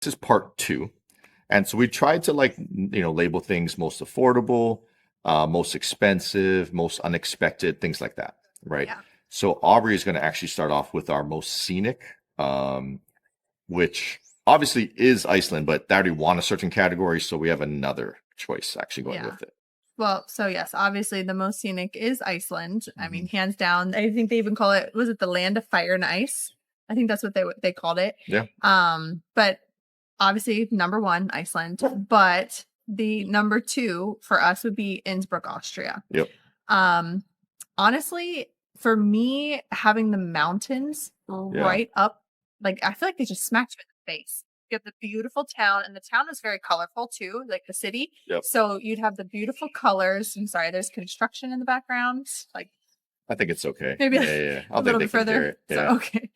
is part two. And so we tried to label things most affordable, most expensive, most unexpected, things like that, right? Yeah. So Aubrey is going to actually start off with our most scenic, which obviously is Iceland, but they already won a certain category, so we have another choice actually going Yeah. with it. Well, so yes, obviously the most scenic is Iceland. I mean, Mhm. hands down. I think they even call it, was it the land of fire and ice? I think that's what they called it. Yeah. But obviously number one, Iceland. But the number two for us would be Innsbruck, Austria. Yep. Um, honestly, for me, having the mountains Yeah. right up, like I feel like they just smacked you in the face. You have the beautiful town, and the town is very colorful too, like the city. Yep. So you'd have the beautiful colors. I'm sorry, there's construction in the background. Like I think it's okay. maybe Yeah. I a don't little think bit they can hear further. it. So Yeah. okay.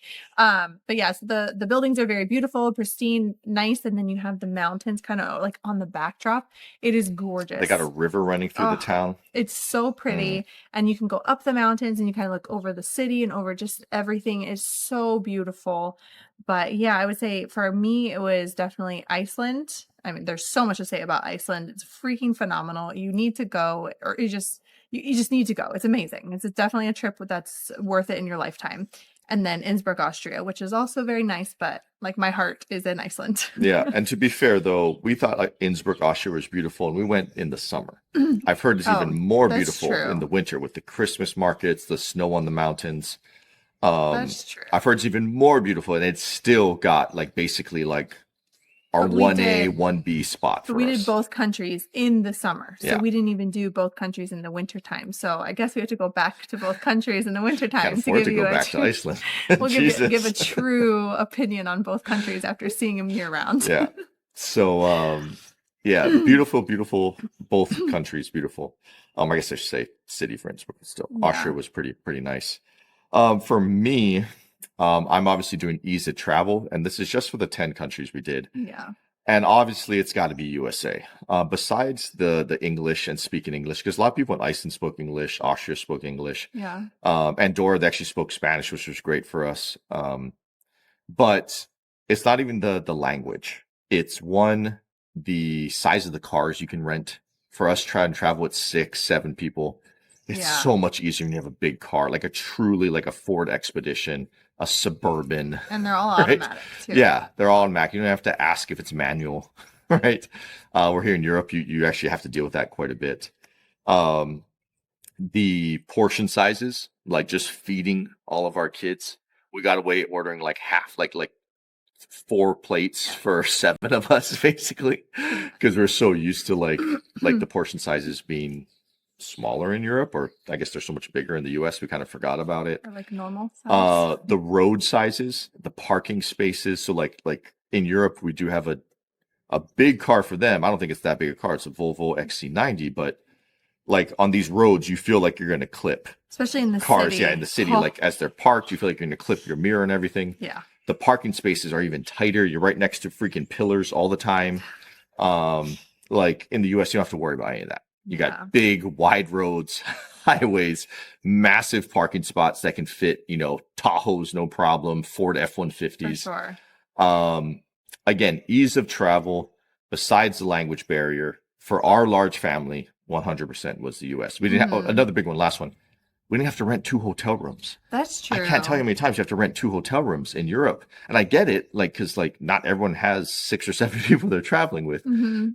But yes, the buildings are very beautiful, pristine, nice, and then you have the mountains kind of like on the backdrop. It is gorgeous. They got a river running through the town. It's so pretty. And you can go up the mountains and you kind of look over the city and over just everything. Is so beautiful. But yeah, I would say for me, it was definitely Iceland. I mean, there's so much to say about Iceland. It's freaking phenomenal. You need to go, or you just need to go. It's amazing. It's definitely a trip that's worth it in your lifetime. And then Innsbruck, Austria, which is also very nice, but like my heart is in Iceland. Yeah, and to be fair though, we thought like Innsbruck, Austria was beautiful, and we went in the summer. I've heard it's even more that's beautiful true. in the winter with the Christmas markets, the snow on the mountains. That's true. I've heard it's even more beautiful, and it's still got like basically like our But we 1A, did- 1B spot for But we us. did both countries in the summer. So Yeah. we didn't even do both countries in the wintertime. So I guess we have to go back to both countries in the wintertime Can't to afford give to you go a back to true, Iceland. we'll Jesus. give a true opinion on both countries after seeing them year round. Yeah. So yeah, beautiful, beautiful. Both countries beautiful. I guess I should say city for Innsbruck, but still. Yeah. Austria was pretty nice. For me, I'm obviously doing ease of travel, and this is just for the 10 countries we did. Yeah. And obviously it's got to be USA. Besides the English and speaking English, because a lot of people in Iceland spoke English, Austria spoke English. Yeah. Andorra, they actually spoke Spanish, which was great for us. But it's not even the language. It's one, the size of the cars you can rent. For us, try and travel with 6, 7 people. It's Yeah. so much easier when you have a big car, like a Ford Expedition, a Suburban. And they're all Right? automatic too. Yeah, they're all on Mac. You don't have to ask if it's manual, right? We're here in Europe. You actually have to deal with that quite a bit. The portion sizes, like just feeding all of our kids, we got away ordering like half, like 4 plates for 7 of us, basically, because we're so used to like the portion sizes being smaller in Europe, or I guess they're so much bigger in the US, we kind of forgot about it. Or like normal size. The road sizes, the parking spaces. So like in Europe, we do have a big car for them. I don't think it's that big a car. It's a Volvo XC90, but like on these roads, you feel like you're going to clip Especially in the cars. city. Yeah, in the city, Oh, like as they're parked, you feel like you're going to clip your mirror and everything. yeah. The parking spaces are even tighter. You're right next to freaking pillars all the time. Like in the US, you don't have to worry about any of that. You Yeah. got big, wide roads, highways, massive parking spots that can fit, Tahoes, no problem, Ford For F-150s. sure. Again, ease of travel, besides the language barrier, for our large family, 100% was the US. We didn't have another big one, last one. We didn't have to rent 2 hotel rooms. That's true. I can't tell you how many times you have to rent 2 hotel rooms in Europe. And I get it, like, because like not everyone has 6 or 7 people they're traveling with,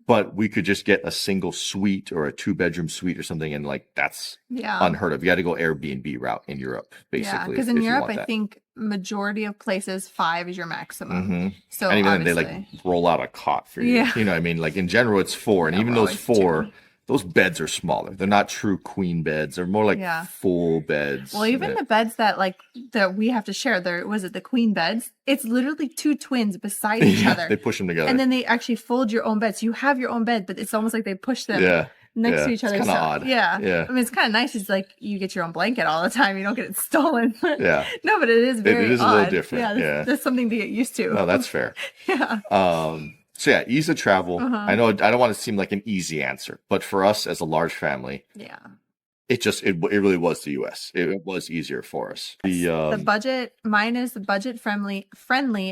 but we could just get a single suite or a 2-bedroom suite or something. And like, that's Yeah. unheard of. You got to go Airbnb route in Europe, basically. Yeah, because in if you Europe, want I that. think majority of places 5 is your maximum. So And even then, obviously, they like roll out a cot for you. Yeah. You know what I mean? Like in general, it's 4. And Yeah, even we're those always 4, 2. those beds are smaller. They're not true queen beds. They're more like Yeah. full beds. well, even the beds that we have to share, was it the queen beds? It's literally 2 twins beside each Yeah, other. they push them together. And then they actually fold your own bed. So you have your own bed, but it's almost like they push them yeah. next to Yeah, each other. it's kinda So, odd. Yeah. Yeah. I mean, it's kind of nice. It's like you get your own blanket all the time. You don't get it stolen. Yeah. No, but it is very it is odd. a little different. Yeah, Yeah. that's something to get used to. No, that's fair. Yeah. So yeah, ease of travel. Uh-huh. I know I don't want to seem like an easy answer, but for us as a large family, Yeah. it really was the US. It was easier for us. The budget, mine is the budget friendly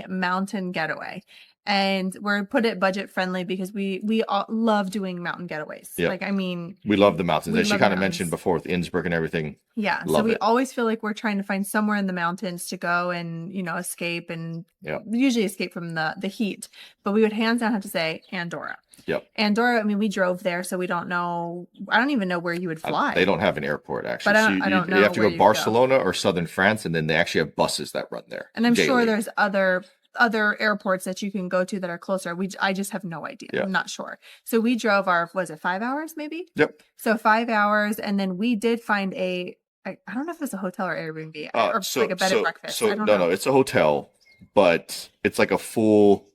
mountain getaway. and we're put it budget friendly because we all love doing mountain getaways. Yeah. Like, I mean, We love the mountains. we As you love kind the of mentioned mountains. before with Innsbruck and everything. Yeah. So Love we it. always feel like we're trying to find somewhere in the mountains to go and, you know, escape and Yeah. usually escape from the heat. But we would hands down have to say Andorra. Yep. Andorra, I mean, we drove there, so we don't know. I don't even know where you would fly. They don't have an airport, actually. But So I don't know you have to where go you'd Barcelona or southern France, and then they actually have buses that run there. And I'm sure daily. there's other airports that you can go to that are closer. I just have no idea. Yeah. I'm not sure. So we drove was it 5 hours maybe? Yep. So 5 hours, and then we did find I don't know if it's a hotel or Airbnb or like a bed and breakfast. I don't know. No, it's a hotel, but it's like a full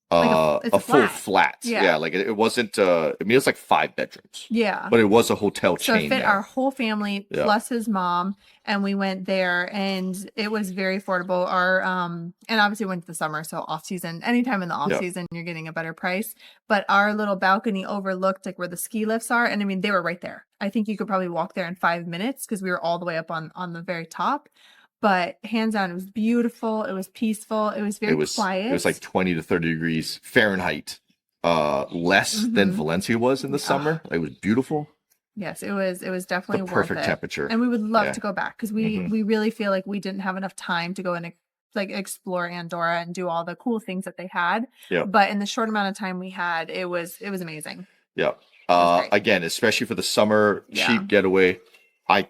It's a full flat. flat. Yeah. Like it wasn't I mean, it's like 5 bedrooms. Yeah. But it was a hotel So it chain fit there. our whole family Yeah. plus his mom, and we went there, and it was very affordable. Our and obviously we went to the summer, so off season. Anytime in the off Yeah. season, you're getting a better price. But our little balcony overlooked like where the ski lifts are, and I mean they were right there. I think you could probably walk there in 5 minutes because we were all the way up on the very top. But hands down, it was beautiful. It was peaceful. It was very quiet. It was like 20 to 30 degrees Fahrenheit, less than Mhm. Valencia was in the summer. It was beautiful. Yes, it was definitely The worth perfect it. temperature. And we would love Yeah. to go back because we really feel like we didn't have enough time to go and like explore Andorra and do all the cool things that they had. Yeah. But in the short amount of time we had, it was amazing Yeah. was great. Again, especially for the summer, Yeah. cheap getaway.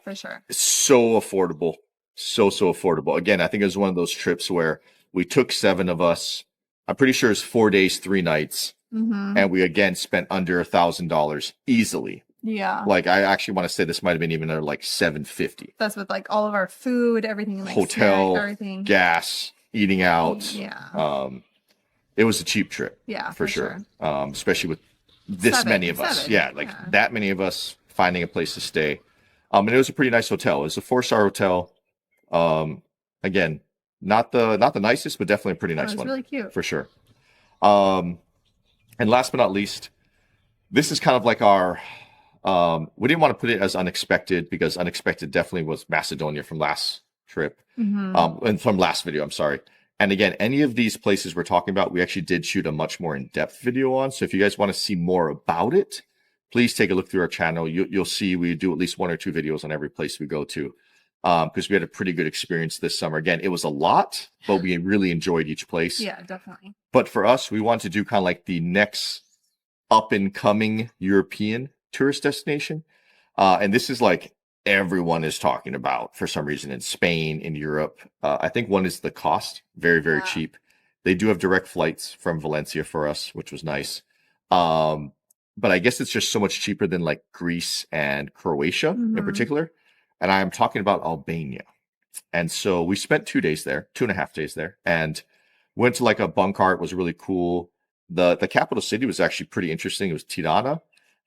for sure. It's so affordable. So affordable. Again, I think it was one of those trips where we took 7 of us. I'm pretty sure it's 4 days, 3 nights. Hmm. And we again spent under $1,000 easily. Yeah. Like I actually want to say this might have been even like $750. That's with like all of our food, everything, like Hotel, snack, everything. gas, eating out. Yeah. It was a cheap trip. Yeah, for sure. Especially with this many of us. 7, Yeah, like that many of us finding a place to stay. And it was a pretty nice hotel. It was a 4-star hotel. Again, not the nicest, but definitely a pretty nice it was one. really cute. For sure. And last but not least, this is kind of like our we didn't want to put it as unexpected because unexpected definitely was Macedonia from last trip. Mhm. And from last video, I'm sorry. And again, any of these places we're talking about, we actually did shoot a much more in-depth video on. So if you guys want to see more about it, please take a look through our channel. You'll see we do at least 1 or 2 videos on every place we go to. Because we had a pretty good experience this summer. Again, it was a lot, but we really enjoyed each place. Yeah, definitely. But for us, we want to do kind of like the next up and coming European tourist destination. And this is like everyone is talking about for some reason in Spain, in Europe. I think one is the cost, very, very cheap. They do have direct flights from Valencia for us, which was nice. But I guess it's just so much cheaper than like Greece and Croatia in Mhm. particular. And I'm talking about Albania. And so we spent 2 days there, 2.5 days there, and went to like a bunkar. It was really cool. The capital city was actually pretty interesting. It was Tirana.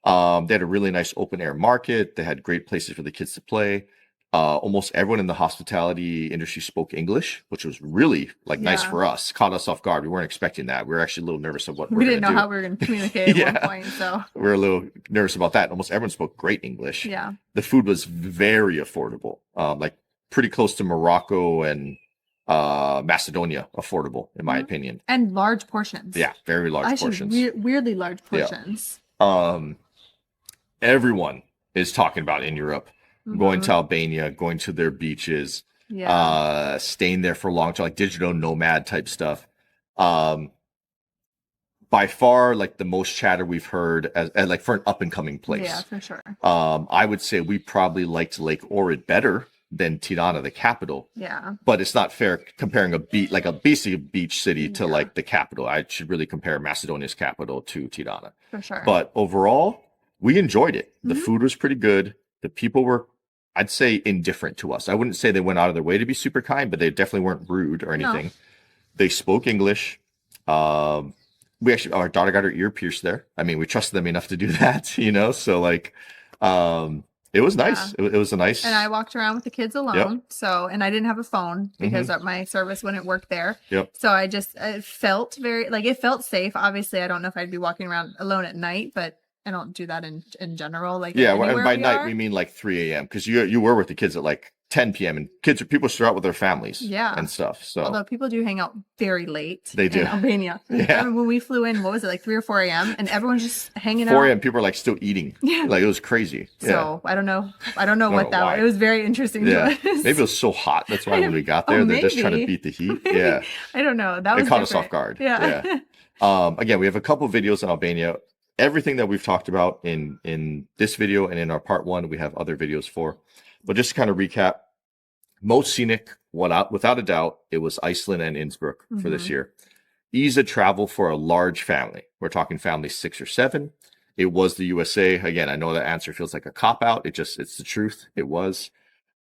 They had a really nice open air market. They had great places for the kids to play. Almost everyone in the hospitality industry spoke English, which was really like nice Yeah. for us. Caught us off guard. We weren't expecting that. We were actually a little nervous of what We we're didn't know gonna do. how we were going to communicate at Yeah. one point. So We were a little nervous about that. Almost everyone spoke great English. yeah. The food was very affordable, like pretty close to Morocco and Macedonia affordable, in my Mhm. opinion. And large portions. Yeah, very large Actually, portions. weirdly large Yeah. portions. Everyone is talking about in Europe, going Mhm. to Albania, going to their beaches, Yeah. staying there for a long time, like digital nomad type stuff. By far, like the most chatter we've heard as like for an up and coming place. Yeah, for sure. I would say we probably liked Lake Ohrid better than Tirana, the capital. Yeah. But it's not fair comparing a beach, like a basic beach city, to Yeah. like the capital. I should really compare Macedonia's capital to Tirana. For sure. But overall, we enjoyed it. The Mhm. food was pretty good. The people were, I'd say, indifferent to us. I wouldn't say they went out of their way to be super kind, but they definitely weren't rude or No. anything. They spoke English. We actually, our daughter got her ear pierced there. I mean, we trusted them enough to do that, you know? So like, it was nice. It was a nice. And I walked around with the kids alone. So, and I didn't have a phone because my service wouldn't work there. Yep. So it felt it felt safe. Obviously, I don't know if I'd be walking around alone at night, but I don't do that in general. Like, Yeah, and anywhere by we night are. we mean like 3 a.m. because you were with the kids at like 10 p.m. and people still out with their families Yeah. and stuff. So Although people do hang out very late They do. in Albania. I yeah, remember when we flew in, what was it, like 3 or 4 a.m. and everyone's just hanging 4 out. a.m. people are like still eating. Yeah. Like it was crazy. Yeah. So I don't know what know that why. was. It was very interesting to us. Maybe it was so hot. That's why when we got there, they're just trying to beat the heat. Yeah. I don't know. That was It caught us different. off guard. Yeah. Again, we have a couple videos on Albania. Everything that we've talked about in this video and in our part 1, we have other videos for. But just to kind of recap, most scenic, without a doubt, it was Iceland and Innsbruck for this year. Ease of travel for a large family. We're talking family 6 or 7. It was the USA. Again, I know that answer feels like a cop-out. It's the truth. It was.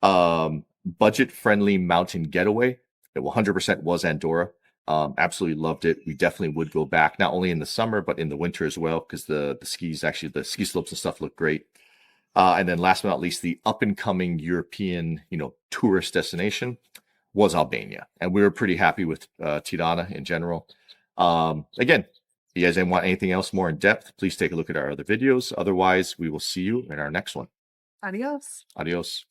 Budget-friendly mountain getaway. It 100% was Andorra. Absolutely loved it. We definitely would go back, not only in the summer, but in the winter as well, because the ski slopes and stuff look great. And then last but not least, the up-and-coming European, tourist destination was Albania. And we were pretty happy with Tirana in general. Again, if you guys want anything else more in depth, please take a look at our other videos. Otherwise, we will see you in our next one. Adios. Adios.